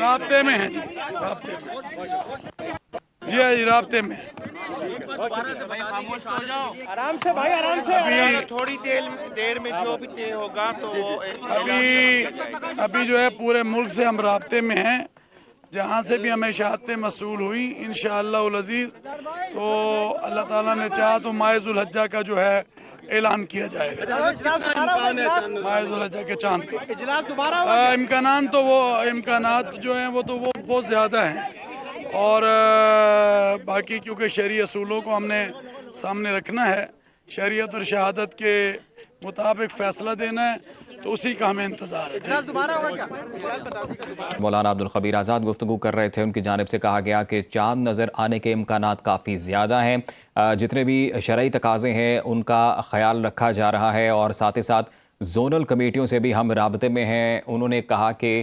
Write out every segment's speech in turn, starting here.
رابطے میں ہیں جی، رابطے میں جی، جی رابطے میں آرام سے بھائی، آرام سے۔ ابھی تھوڑی دیر میں جو بھی طے ہوگا تو وہ ابھی جو ہے پورے ملک سے ہم رابطے میں ہیں، جہاں سے بھی ہمیں اشاعتیں موصول ہوئی انشاءاللہ العزیز تو اللہ تعالیٰ نے چاہا تو ماہ ذوالحجہ کا جو ہے اعلان کیا جائے گا ماہ ذوالحجہ کے چاند کا امکانات جو ہیں وہ بہت زیادہ ہیں، اور باقی کیونکہ شرعی اصولوں کو ہم نے سامنے رکھنا ہے، شریعت اور شہادت کے مطابق فیصلہ دینا ہے، تو اسی کا ہمیں انتظار ہے۔ مولانا عبدالخبیر آزاد گفتگو کر رہے تھے، ان کی جانب سے کہا گیا کہ چاند نظر آنے کے امکانات کافی زیادہ ہیں، جتنے بھی شرعی تقاضے ہیں ان کا خیال رکھا جا رہا ہے، اور ساتھ ہی ساتھ زونل کمیٹیوں سے بھی ہم رابطے میں ہیں۔ انہوں نے کہا کہ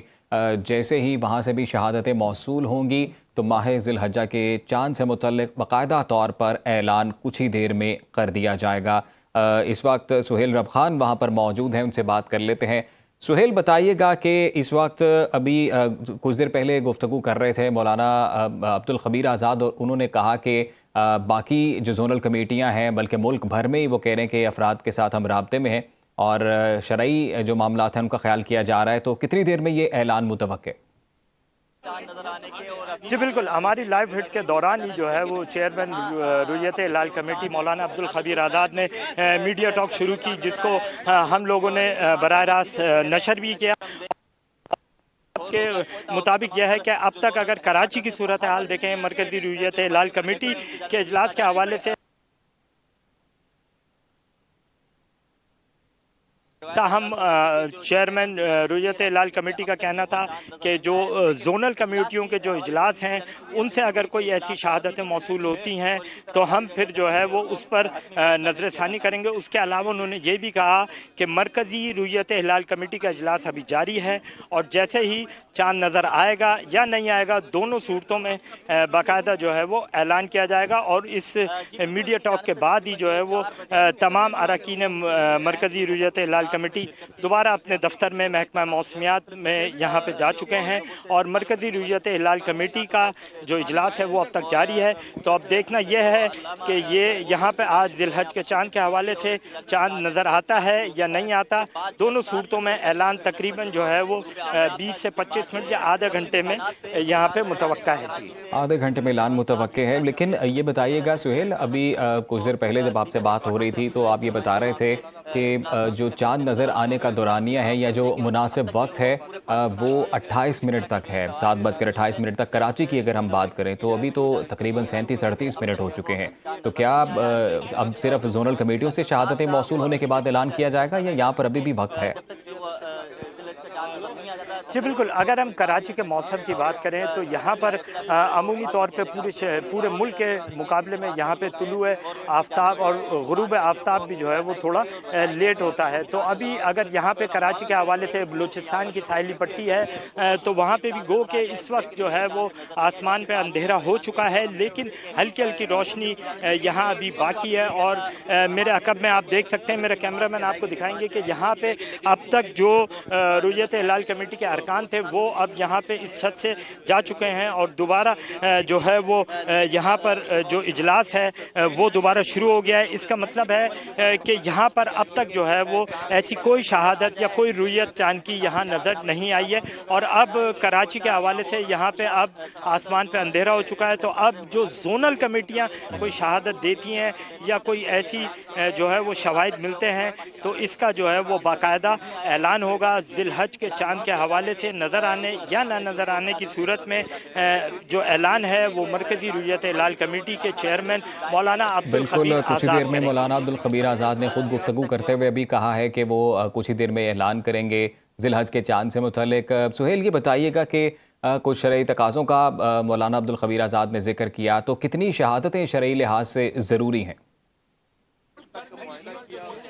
جیسے ہی وہاں سے بھی شہادتیں موصول ہوں گی تو ماہ ذی الحجہ کے چاند سے متعلق باقاعدہ طور پر اعلان کچھ ہی دیر میں کر دیا جائے گا۔ اس وقت سہیل رب خان وہاں پر موجود ہیں، ان سے بات کر لیتے ہیں۔ سہیل بتائیے گا کہ اس وقت ابھی کچھ دیر پہلے گفتگو کر رہے تھے مولانا عبدالخبیر آزاد، اور انہوں نے کہا کہ باقی جو زونل کمیٹیاں ہیں بلکہ ملک بھر میں ہی وہ کہہ رہے ہیں کہ افراد کے ساتھ ہم رابطے میں ہیں اور شرعی جو معاملات ہیں ان کا خیال کیا جا رہا ہے، تو کتنی دیر میں یہ اعلان متوقع ہے؟ جی بالکل، ہماری لائیو ہٹ کے دوران ہی جو ہے وہ چیئرمین رویت ہلال کمیٹی مولانا عبدالخبیر آزاد نے میڈیا ٹاک شروع کی، جس کو ہم لوگوں نے براہ راست نشر بھی کیا۔ کے مطابق یہ ہے کہ اب تک اگر کراچی کی صورتحال دیکھیں، مرکزی رویت ہلال کمیٹی کے اجلاس کے حوالے سے تاہم چیئرمین رویت ہلال کمیٹی کا کہنا تھا کہ جو زونل کمیٹیوں کے جو اجلاس ہیں ان سے اگر کوئی ایسی شہادتیں موصول ہوتی ہیں تو ہم پھر جو ہے وہ اس پر نظر ثانی کریں گے۔ اس کے علاوہ انہوں نے یہ بھی کہا کہ مرکزی رویت ہلال کمیٹی کا اجلاس ابھی جاری ہے، اور جیسے ہی چاند نظر آئے گا یا نہیں آئے گا، دونوں صورتوں میں باقاعدہ جو ہے وہ اعلان کیا جائے گا، اور اس میڈیا ٹاک کے بعد ہی جو ہے وہ تمام اراکین مرکزی رویت ہلال کمیٹی دوبارہ اپنے دفتر میں محکمہ موسمیات میں یہاں پہ جا چکے ہیں، اور مرکزی رویت ہلال کمیٹی کا جو اجلاس ہے وہ اب تک جاری ہے۔ تو اب دیکھنا یہ ہے کہ یہ یہاں پہ آج ذی الحج کے چاند کے حوالے سے چاند نظر آتا ہے یا نہیں آتا۔ دونوں صورتوں میں اعلان تقریباً جو ہے وہ 20 سے 25 منٹ یا آدھے گھنٹے میں یہاں پہ متوقع ہے۔ جی آدھے گھنٹے میں اعلان متوقع ہے، لیکن یہ بتائیے گا سہیل، ابھی کچھ دیر پہلے جب آپ سے بات ہو رہی تھی تو آپ یہ بتا رہے تھے کہ جو چاند نظر آنے کا دورانیہ ہے یا جو مناسب وقت ہے وہ 28 منٹ تک ہے، 7:28 تک۔ کراچی کی اگر ہم بات کریں تو ابھی تو تقریباً 37-38 منٹ ہو چکے ہیں، تو کیا اب صرف زونل کمیٹیوں سے شہادتیں موصول ہونے کے بعد اعلان کیا جائے گا یا یہاں پر ابھی بھی وقت ہے؟ جی بالکل، اگر ہم کراچی کے موسم کی بات کریں تو یہاں پر عمومی طور پہ پورے ملک کے مقابلے میں یہاں پہ طلوع آفتاب اور غروب آفتاب بھی جو ہے وہ تھوڑا لیٹ ہوتا ہے۔ تو ابھی اگر یہاں پہ کراچی کے حوالے سے بلوچستان کی ساحلی پٹی ہے تو وہاں پہ بھی گو کہ اس وقت جو ہے وہ آسمان پہ اندھیرا ہو چکا ہے، لیکن ہلکی ہلکی روشنی یہاں ابھی باقی ہے، اور میرے عقب میں آپ دیکھ سکتے ہیں، میرے کیمرہ مین آپ کو دکھائیں گے کہ یہاں پہ اب تک جو رویت ہلال کمیٹی کے ارکان تھے وہ اب یہاں پہ اس چھت سے جا چکے ہیں، اور دوبارہ جو ہے وہ یہاں پر جو اجلاس ہے وہ دوبارہ شروع ہو گیا ہے۔ اس کا مطلب ہے کہ یہاں پر اب تک جو ہے وہ ایسی کوئی شہادت یا کوئی رویت چاند کی یہاں نظر نہیں آئی ہے، اور اب کراچی کے حوالے سے یہاں پہ اب آسمان پہ اندھیرا ہو چکا ہے۔ تو اب جو زونل کمیٹیاں کوئی شہادت دیتی ہیں یا کوئی ایسی جو ہے وہ شواہد ملتے ہیں تو اس کا جو ہے وہ باقاعدہ اعلان ہوگا۔ ذی الحج کے چاند کے حوالے سے نظر آنے یا نہ نظر آنے کی صورت میں جو اعلان ہے وہ مرکزی رویت ہلال کمیٹی کے چیئرمین مولانا بالکل، عبدالخبیر کچھ ہی آزاد دیر میں کریں گے۔ مولانا عبدالخبیر آزاد نے خود گفتگو کرتے ہوئے بھی کہا ہے کہ وہ کچھ ہی دیر میں اعلان کریں گے ذی الحج کے چاند سے متعلق۔ سہیل یہ بتائیے گا کہ کچھ شرعی تقاضوں کا مولانا عبدالخبیر آزاد نے ذکر کیا، تو کتنی شہادتیں شرعی لحاظ سے ضروری ہیں؟